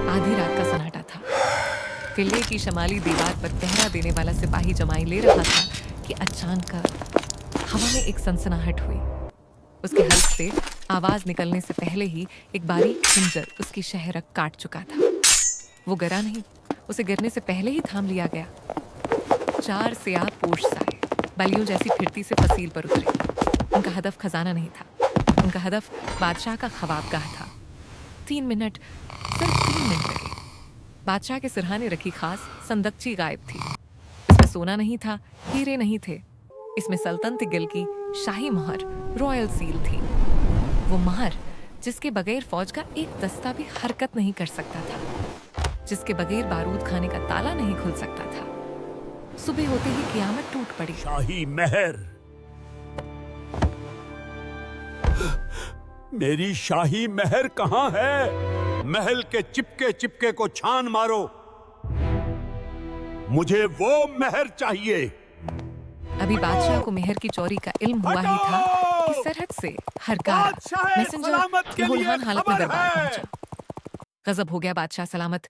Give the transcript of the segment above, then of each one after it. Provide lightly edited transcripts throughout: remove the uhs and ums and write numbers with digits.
आधी रात का सन्नाटा था। किले की शमाली दीवार पर पहरा देने वाला सिपाही जमाई ले रहा था कि अचानक हवा में एक सनसनाहट हुई। उसके हल्क से आवाज निकलने से पहले ही एक बारीक खंजर उसकी शहरक काट चुका था। वो गिरा नहीं, उसे गिरने से पहले ही थाम लिया गया। 4 सियाह पोश साए बलियों जैसी फिरती से फसील पर उतरे। उनका हदफ खजाना नहीं था, उनका हदफ बादशाह का खवाबगाह था। 3 मिनट, सिर्फ 3 मिनट लगे। बादशाह के सिरहाने रखी खास संदकची गायब थी। इसमें सोना नहीं था, हीरे नहीं थे। इसमें सल्तनत गिल की शाही मोहर, रॉयल सील थी। वो मोहर जिसके बगैर फौज का एक दस्ता भी हरकत नहीं कर सकता था, जिसके बगैर बारूद खाने का ताला नहीं खुल सकता था। सुबह होते ही कियामत टूट पड़ी। शाही महर, मेरी शाही महर कहाँ है? महल के चिपके चिपके को छान मारो, मुझे वो महर चाहिए। अभी बादशाह को मेहर की चोरी का इल्म हुआ ही था कि सरहद से हरकारा मैसेंजर लोहान हालत में दरबार पहुंचा। गजब हो गया बादशाह सलामत,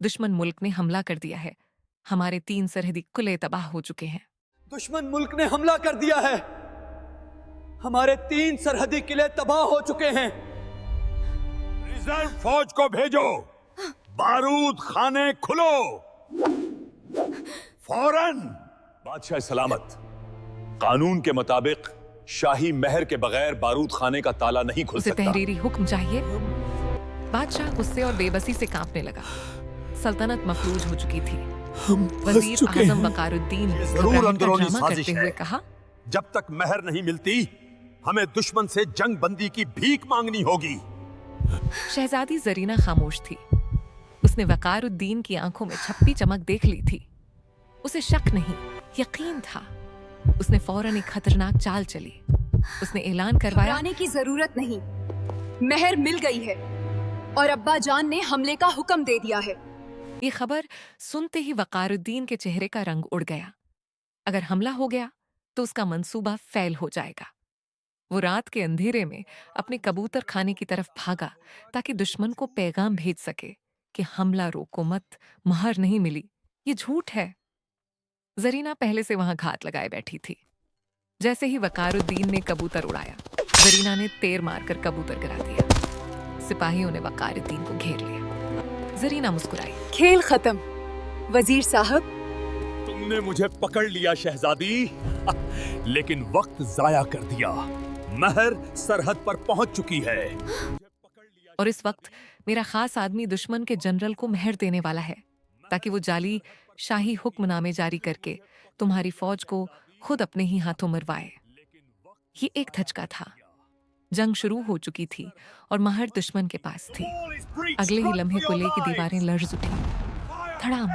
दुश्मन मुल्क ने हमला कर दिया है। हमारे 3 सरहदी कुले तबाह हो चुके हैं। दुश्मन मुल्क ने हमला कर दिया है, हमारे 3 सरहदी किले तबाह हो चुके हैं। रिजर्व फौज को भेजो, बारूद खाने खुलो फौरन। बादशाह सलामत, कानून के मुताबिक शाही महर के बगैर बारूद खाने का ताला नहीं खुल उसे सकता। तहरीरी हुक्म चाहिए। बादशाह गुस्से और बेबसी से कांपने लगा। सल्तनत मफलूज हो चुकी थी। वजीर आजम वकारुद्दीन जरूर अंदरूनी ड्रामा साजिश करते हुए है। कहा, जब तक महर नहीं मिलती, हमें दुश्मन से जंग बंदी की भीख मांगनी होगी। शहजादी जरीना खामोश थी। उसने वकारुद्दीन की आंखों में छप्पी चमक देख ली थी। उसे शक नहीं, यकीन था। उसने फौरन एक खतरनाक चाल चली। उसने ऐलान करवाया, घबराने की जरूरत नहीं, महर मिल गई है और अब्बा जान ने हमले का हुक्म दे दिया है। ये खबर सुनते ही वकारुद्दीन के चेहरे का रंग उड़ गया। अगर हमला हो गया तो उसका मंसूबा फेल हो जाएगा। वो रात के अंधेरे में अपने कबूतर खाने की तरफ भागा ताकि दुश्मन को पैगाम भेज सके कि हमला रोको मत, महर नहीं मिली, ये झूठ है। जरीना पहले से वहां घात लगाए बैठी थी। जैसे ही वकारुद्दीन ने कबूतर उड़ाया, जरीना ने तेर मारकर कबूतर गिरा दिया। सिपाहियों ने वकारुद्दीन को घेर लिया। जरीना मुस्कुराई। खेल खत्म, वजीर साहब। तुमने मुझे पकड़ लिया शहजादी, लेकिन वक्त जाया कर दिया। महर सरहद पर पहुंच चुकी है। और इस वक्त मेरा खास आदमी दुश्मन के जनरल को महर देने वाला है ताकि वो जाली शाही हुक्मनामे जारी करके तुम्हारी फौज को खुद अपने ही हाथों मरवाए। ये एक धचका था। जंग शुरू हो चुकी थी और महर दुश्मन के पास थी। अगले ही लम्हे कुले की दीवारें लर्ज उठी। धड़ाम,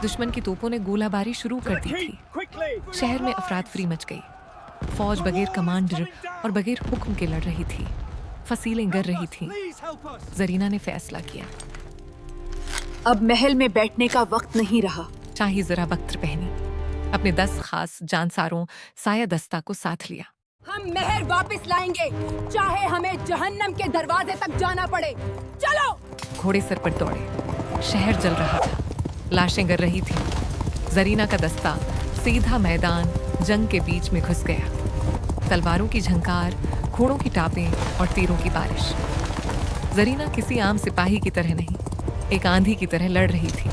दुश्मन की तोपों ने गोलाबारी शुरू कर दी थी। शहर में अफरातफरी मच गई। फौज बगैर कमांडर और बगैर हुक्म के लड़ रही थी। फसीलें गिर रही थीं। जरीना ने फैसला किया, अब महल में बैठने का वक्त नहीं रहा। शाही जरा बख्तर पहनी, अपने 10 खास जानसारों साया दस्ता को साथ लिया। हम महर वापस लाएंगे, चाहे हमें जहन्नम के दरवाजे तक जाना पड़े। चलो। घोड़े सर पर दौड़े। शहर जल रहा था, लाशें गिर रही थीं। जरीना का दस्ता सीधा मैदान जंग के बीच में घुस गया। तलवारों की झंकार, घोड़ों की टापें और तीरों की बारिश। जरीना किसी आम सिपाही की तरह नहीं, एक आंधी की तरह लड़ रही थी।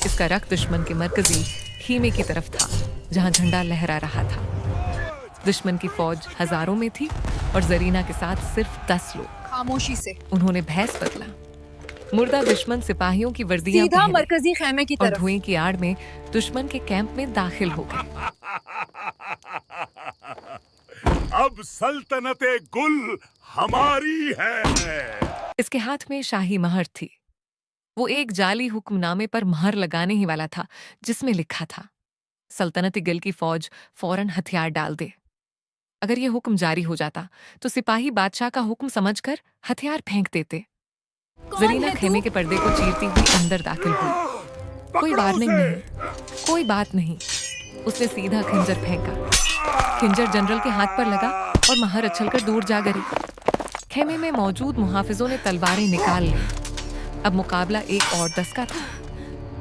इसका रक्त दुश्मन के मरकजी खीमे की तरफ था, जहां झंडा लहरा रहा था। दुश्मन की फौज हजारों में थी और जरीना के साथ सिर्फ 10 लोग। खामोशी से उन्होंने भैंस बदला। मुर्दा दुश्मन सिपाहियों की वर्दियां सीधा पहने मरकजी खेमे की और तरफ। धुएं की आड़ में दुश्मन के कैंप में दाखिल हो गए। अब सल्तनते गुल हमारी है। इसके हाथ में शाही महर थी। वो एक जाली हुक्मनामे पर महर लगाने ही वाला था जिसमें लिखा था, सल्तनत गिल की फौज फौरन हथियार डाल दे। अगर ये हुक्म जारी हो जाता तो सिपाही बादशाह का हुक्म समझकर हथियार फेंक देते। जरीना खेमे के पर्दे को चीरती हुई अंदर दाखिल हुई। कोई वार्निंग नहीं, कोई बात नहीं। उसने सीधा खंजर फेंका। खंजर जनरल के हाथ पर लगा और महर उछलकर दूर जा गिरी। खेमे में मौजूद मुहाफिजों ने तलवारें निकाल ली। अब मुकाबला एक और 10 का था।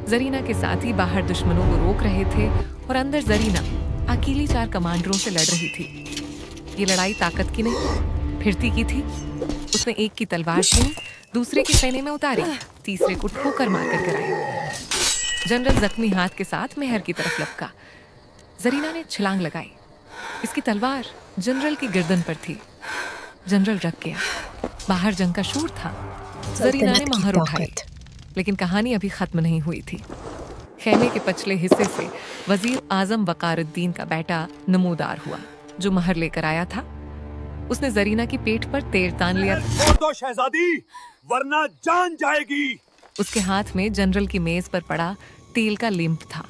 जरीना के साथी बाहर दुश्मनों को रोक रहे थे और अंदर जरीना अकेली 4 कमांडरों से लड़ रही थी। ये लड़ाई ताकत की नहीं, फिरती की थी। उसने एक की तलवार छीनी, दूसरे के सीने में उतारी, तीसरे को ठोकर मारकर गिराया। जनरल जख्मी हाथ के साथ मेहर की तरफ लपका। जरीना ने छलांग लगाई। इसकी तलवार जनरल की गर्दन पर थी। जनरल रख गया। बाहर जंग का शूर था। जरीना ने महर उठाई, लेकिन कहानी अभी खत्म नहीं हुई थी। खेमे के पछले हिस्से से वजीर आजम वकारुद्दीन का बेटा नमूदार हुआ, जो महर लेकर आया था। उसने जरीना की पेट पर तीर तान लिया। छोड़ दो शहजादी, वरना जान जाएगी। उसके हाथ में जनरल की मेज पर पड़ा तेल का लिम्प था।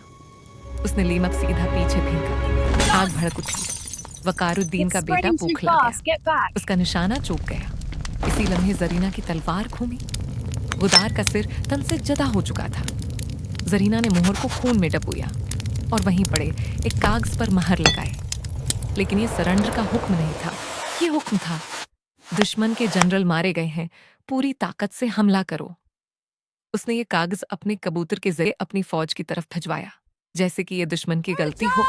उसने लीमक सीधा पीछे फेंका। आग भड़क उठी। वकारुद्दीन का बेटा बौखला गया। उसका निशाना चूक गया। इसी लम्हे जरीना की तलवार घूमी। गुदार का सिर तन से जदा हो चुका था। जरीना ने मोहर को खून में डबोया और वहीं पड़े एक कागज पर महर लगाए। लेकिन ये सरेंडर का हुक्म नहीं था। ये हुक्म था, दुश्मन के जनरल मारे गए हैं, पूरी ताकत से हमला करो। उसने ये कागज अपने कबूतर के जरिए अपनी फौज की तरफ भिजवाया, जैसे कि ये दुश्मन की गलती हो।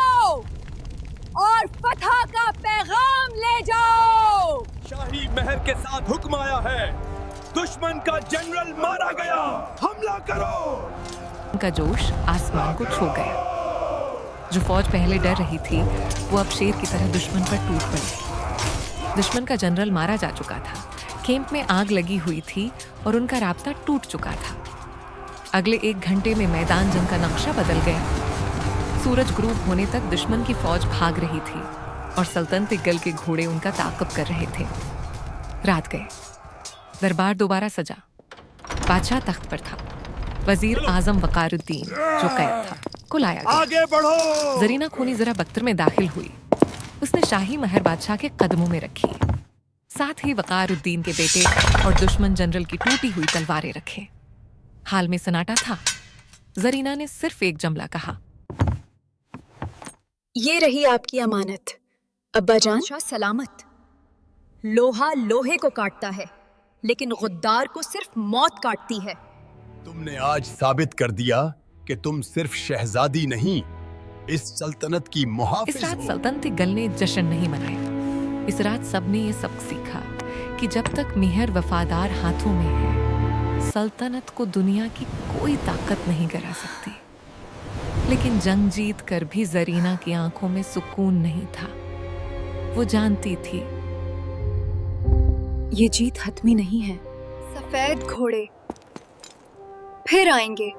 और फतह का पैगाम ले जाओ। शाही महर के साथ हुक्म आया है, दुश्मन का जनरल मारा गया, हमला करो। उनका जोश आसमान को छू गया। जो फौज पहले डर रही थी, वो अब शेर की तरह दुश्मन पर टूट पड़ी। दुश्मन का जनरल मारा जा चुका था। कैंप में आग लगी हुई थी और उनका राब्ता टूट चुका था। अगले 1 घंटे में मैदान जंग का नक्शा बदल गया। सूरज ग्रूब होने तक दुश्मन की फौज भाग रही थी और सल्तनत गल के घोड़े उनका ताक़ब कर रहे थे। रात गए। दरबार दोबारा सजा। बादशाह तख्त पर था। वजीर आजम वकारुद्दीन, जो कैद था, को लाया गया। आगे बढ़ो। जरीना खूनी जरा बख्तर में दाखिल हुई। उसने शाही महर बादशाह के कदमों में रखी। साथ ही वकारुद्दीन के बेटे और दुश्मन जनरल की टूटी हुई तलवारें रखे। हाल में सन्नाटा था। जरीना ने सिर्फ एक जुमला कहा, ये रही आपकी अमानत। अब्बा जान सलामत। लोहा लोहे को काटता है, लेकिन गुद्दार को सिर्फ मौत काटती है। तुमने आज साबित कर दिया कि तुम सिर्फ शहजादी नहीं, इस सल्तनत की मुहाफिज इस रात हो। सल्तनत गल ने जश्न नहीं मनाया। इस रात सबने ये सबक सीखा कि जब तक मेहर वफादार हाथों में है, सल्तनत को दुनिया की कोई ताकत नहीं गिरा सकती। लेकिन जंग जीत कर भी जरीना की आंखों में सुकून नहीं था। वो जानती थी ये जीत हतमी नहीं है। सफेद घोड़े फिर आएंगे।